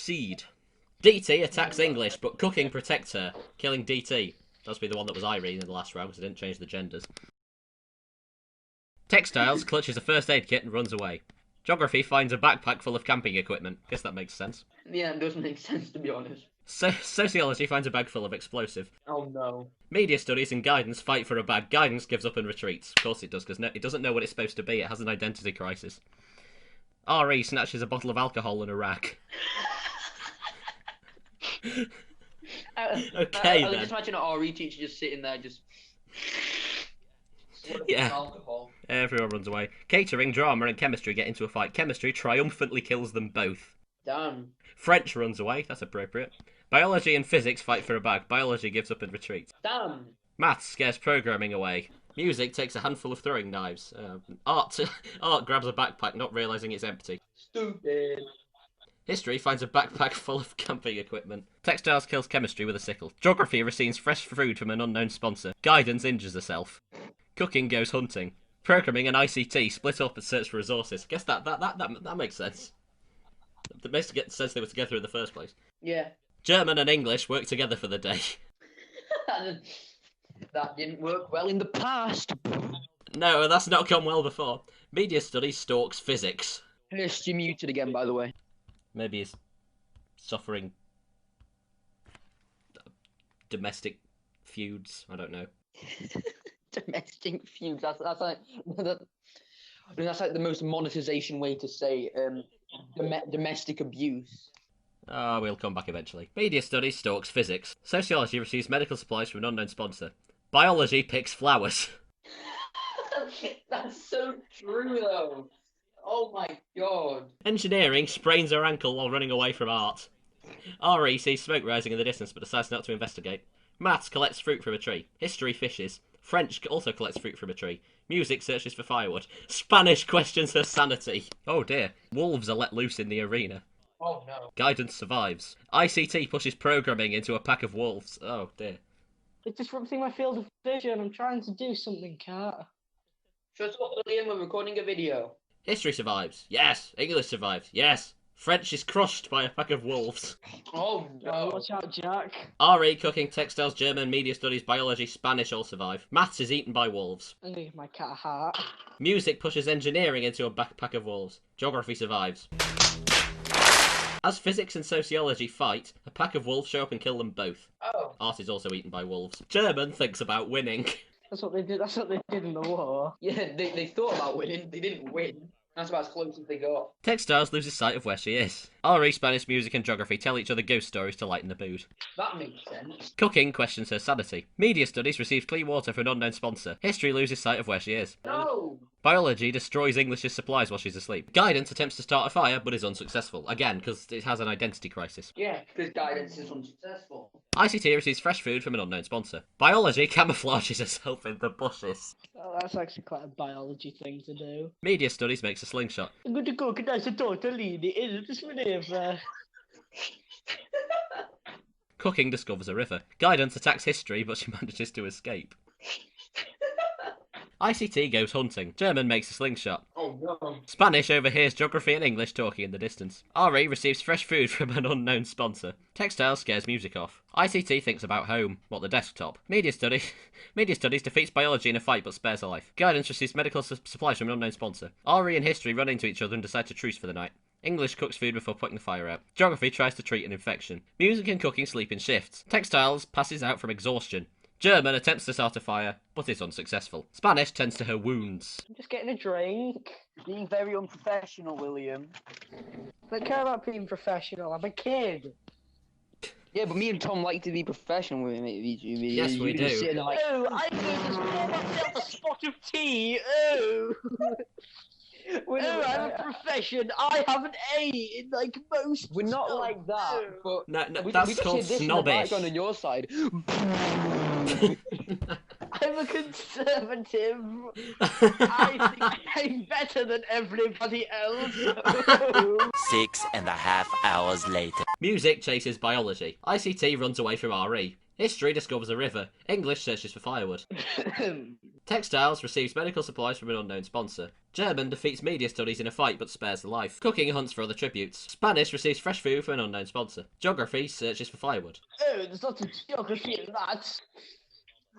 proceed. DT attacks English, but Cooking protects her, killing DT. Must be the one that was Irene in the last round, because I didn't change the genders. Textiles clutches a first aid kit and runs away. Geography finds a backpack full of camping equipment. Guess that makes sense. Yeah, it doesn't make sense, to be honest. Sociology finds a bag full of explosive. Oh no. Media studies and guidance fight for a bag. Guidance gives up and retreats. Of course it does, because it doesn't know what it's supposed to be. It has an identity crisis. RE snatches a bottle of alcohol and a rack. Okay, I then. just imagine an RE teacher just sitting there, just... Yeah. Alcohol. Everyone runs away. Catering, drama, and chemistry get into a fight. Chemistry triumphantly kills them both. Damn. French runs away. That's appropriate. Biology and physics fight for a bag. Biology gives up and retreats. Damn. Maths scares programming away. Music takes a handful of throwing knives. Art grabs a backpack, not realising it's empty. Stupid. History finds a backpack full of camping equipment. Textiles kills chemistry with a sickle. Geography receives fresh food from an unknown sponsor. Guidance injures herself. Cooking goes hunting. Programming and ICT split up and search for resources. Guess that makes sense. That makes sense they were together in the first place. Yeah. German and English work together for the day. That didn't work well in the past. No, that's not gone well before. Media studies stalks physics. Yes, you're muted again, by the way. Maybe he's suffering domestic feuds. I don't know. Domestic feuds. That's like that's like the most monetization way to say domestic abuse. Ah, we'll come back eventually. Media studies stalks physics. Sociology receives medical supplies from an unknown sponsor. Biology picks flowers. That's so true, though. Oh my god. Engineering sprains her ankle while running away from art. RE sees smoke rising in the distance but decides not to investigate. Maths collects fruit from a tree. History fishes. French also collects fruit from a tree. Music searches for firewood. Spanish questions her sanity. Oh dear. Wolves are let loose in the arena. Oh no. Guidance survives. ICT pushes programming into a pack of wolves. Oh dear. It's disrupting my field of vision. I'm trying to do something, Cat. Shut up, William. We're recording a video. History survives. Yes. English survives. Yes. French is crushed by a pack of wolves. Oh no. Watch out, Jack. RE, cooking, textiles, German, media studies, biology, Spanish all survive. Maths is eaten by wolves. I'm gonna give my cat a heart. Music pushes engineering into a backpack of wolves. Geography survives. As physics and sociology fight, a pack of wolves show up and kill them both. Oh. Art is also eaten by wolves. German thinks about winning. That's what they did. That's what they did in the war. Yeah, they thought about winning. They didn't win. That's about as close as they got. Textiles loses sight of where she is. RE, Spanish, music and geography tell each other ghost stories to lighten the mood. That makes sense. Cooking questions her sanity. Media studies receives clean water from an unknown sponsor. History loses sight of where she is. No. Biology destroys English's supplies while she's asleep. Guidance attempts to start a fire but is unsuccessful. Again, because it has an identity crisis. Yeah, because guidance is unsuccessful. ICT receives fresh food from an unknown sponsor. Biology camouflages herself in the bushes. Oh, that's actually quite a biology thing to do. Media studies makes a slingshot. I'm going to go because I totally in this maneuver. Cooking discovers a river. Guidance attacks history but she manages to escape. ICT goes hunting. German makes a slingshot. Oh no. Spanish overhears geography and English talking in the distance. RE receives fresh food from an unknown sponsor. Textile scares music off. ICT thinks about home, what the desktop. Media studies defeats biology in a fight but spares a life. Guidance receives medical supplies from an unknown sponsor. RE and history run into each other and decide to truce for the night. English cooks food before putting the fire out. Geography tries to treat an infection. Music and cooking sleep in shifts. Textiles passes out from exhaustion. German attempts to start a fire, but is unsuccessful. Spanish tends to her wounds. I'm just getting a drink. Being very unprofessional, William. I don't care about being professional. I'm a kid. Yeah, but me and Tom like to be professional with him. Yes, we do. Oh, I just pour myself a spot of tea. Oh. Oh, I'm a profession. I have an A in like most. We're not like that, but No, we that's just called hear this in the snobbish. background on your side. I'm a conservative. I think I'm better than everybody else. 6.5 hours later. Music chases biology. ICT runs away from RE. History discovers a river. English searches for firewood. Textiles receives medical supplies from an unknown sponsor. German defeats media studies in a fight but spares the life. Cooking hunts for other tributes. Spanish receives fresh food from an unknown sponsor. Geography searches for firewood. Oh, there's lots of geography in that.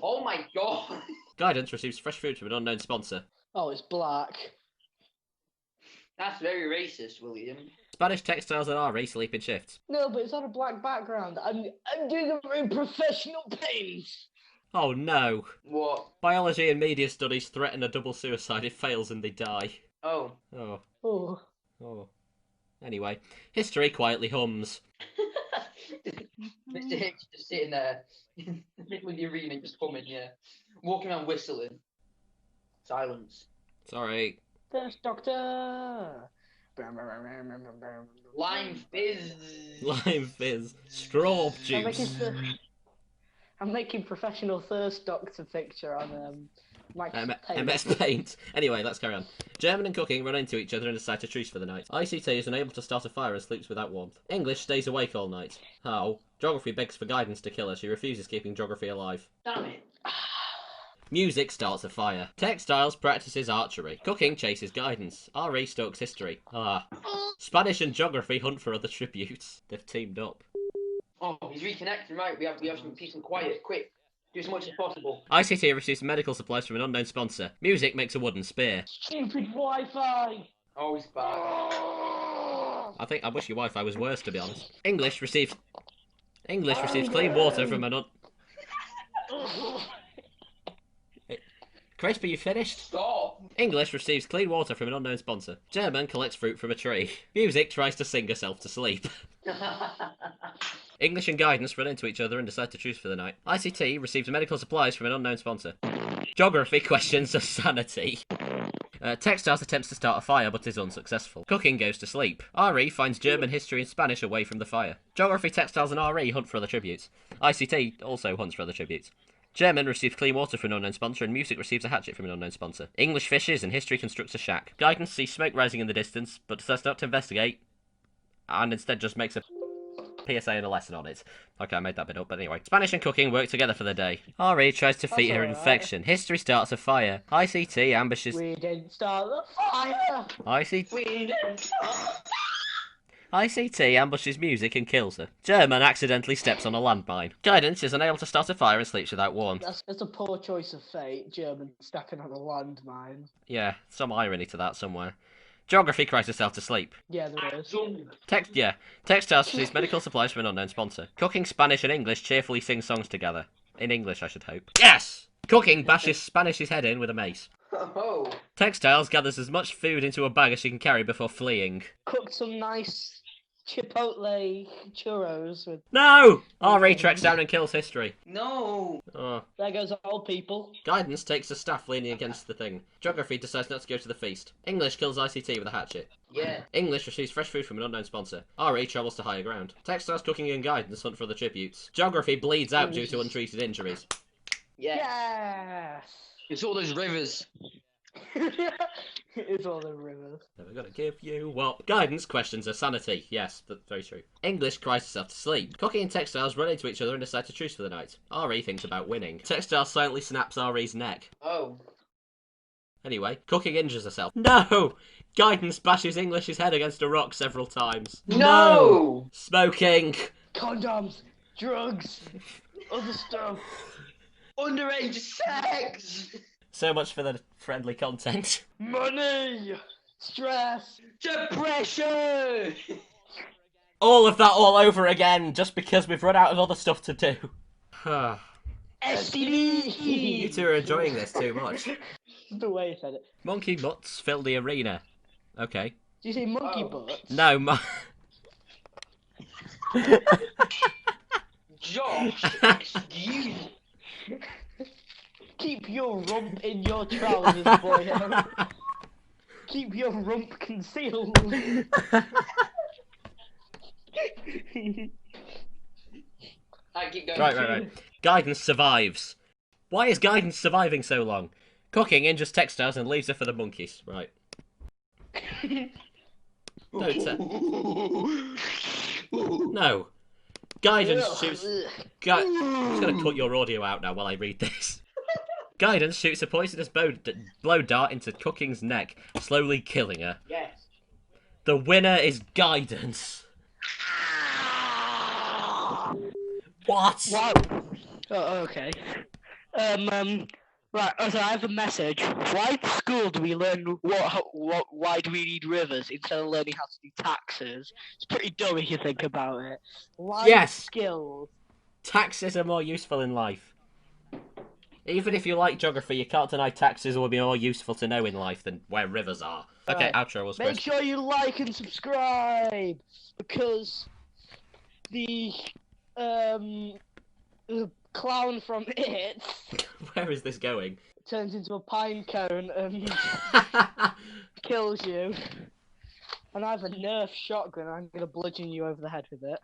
Oh my god. Guidance receives fresh food from an unknown sponsor. Oh, it's black. That's very racist, William. Spanish textiles and RE sleep in shifts. No, but it's on a black background. I'm doing a very professional pace. Oh no. What? Biology and media studies threaten a double suicide. It fails and they die. Oh. Oh. Oh. Oh. Anyway, history quietly hums. Mr. Hicks just sitting there in the middle of the arena, just humming, yeah. Walking around whistling. Silence. Sorry. First Doctor. Lime fizz. Lime fizz. Straw juice. I'm making professional First Doctor picture on MS Paint. Anyway, let's carry on. German and cooking run into each other and decide to truce for the night. ICT is unable to start a fire and sleeps without warmth. English stays awake all night. How? Geography begs for guidance to kill her. She refuses, keeping geography alive. Damn it. Music starts a fire. Textiles practices archery. Cooking chases guidance. RE stokes history. Spanish and geography hunt for other tributes. They've teamed up. Oh, he's reconnecting, right? We have some peace and quiet. Quick. Do as much as possible. ICT receives medical supplies from an unknown sponsor. Music makes a wooden spear. Stupid Wi-Fi. Oh, he's back. I wish your Wi-Fi was worse, to be honest. English receives clean water from an Crispy, you finished? Stop. English receives clean water from an unknown sponsor. German collects fruit from a tree. Music tries to sing herself to sleep. English and guidance run into each other and decide to choose for the night. ICT receives medical supplies from an unknown sponsor. Geography questions her sanity. Textiles attempts to start a fire but is unsuccessful. Cooking goes to sleep. RE finds German history and Spanish away from the fire. Geography, textiles and RE hunt for other tributes. ICT also hunts for other tributes. German receives clean water from an unknown sponsor, and music receives a hatchet from an unknown sponsor. English fishes, and history constructs a shack. Guidance sees smoke rising in the distance, but decides not to investigate, and instead just makes a PSA and a lesson on it. Okay, I made that bit up, but anyway. Spanish and cooking work together for the day. RE tries to defeat her infection. History starts a fire. ICT ambushes... We didn't start the fire! ICT ambushes music and kills her. German accidentally steps on a landmine. Guidance is unable to start a fire and sleeps without warmth. That's a poor choice of fate, German stepping on a landmine. Yeah, some irony to that somewhere. Geography cries herself to sleep. Yeah, there is. Textiles receives medical supplies from an unknown sponsor. Cooking, Spanish and English cheerfully sing songs together. In English, I should hope. Yes! Cooking bashes Spanish's head in with a mace. Oh. Textiles gathers as much food into a bag as she can carry before fleeing. Cooked some nice Chipotle churros with... No! RE treks down and kills history. No. Oh. There goes old people. Guidance takes a staff leaning against the thing. Geography decides not to go to the feast. English kills ICT with a hatchet. Yeah. English receives fresh food from an unknown sponsor. RE travels to higher ground. Textiles, cooking and guidance hunt for other tributes. Geography bleeds out due to untreated injuries. Yeah. Yes! It's all those rivers. It's all the rivers. Never gonna give you what? Guidance questions her sanity. Yes, that's very true. English cries herself to sleep. Cooking and textiles run into each other and decide to truce for the night. RE thinks about winning. Textiles silently snaps RE's neck. Oh. Anyway, cooking injures herself. No! Guidance bashes English's head against a rock several times. No! Smoking! Condoms! Drugs! Other stuff! Underage sex! So much for the friendly content. Money! Stress! Depression! All of that all over again, just because we've run out of other stuff to do. STD! You two are enjoying this too much. The way he said it. Monkey butts fill the arena. Okay. Do you say monkey butts? No, Josh, excuse. Keep your rump in your trousers, boy. Keep your rump concealed. I keep going. Right. Guidance survives. Why is Guidance surviving so long? Cooking injures textiles and leaves her for the monkeys. Right. No. Guidance shoots. I'm just gonna cut your audio out now while I read this. Guidance shoots a poisonous blow dart into Cooking's neck, slowly killing her. Yes. The winner is Guidance. What? Wow. Oh, okay. Right. So I have a message. Why at school do we learn why do we need rivers instead of learning how to do taxes? It's pretty dumb if you think about it. Life Yes. skills. Taxes are more useful in life. Even if you like geography, you can't deny taxes will be more useful to know in life than where rivers are. Okay, Right. outro was Make sure you like and subscribe because the clown from It Where is this going? turns into a pine cone and kills you. And I have a Nerf shotgun. I'm gonna bludgeon you over the head with it.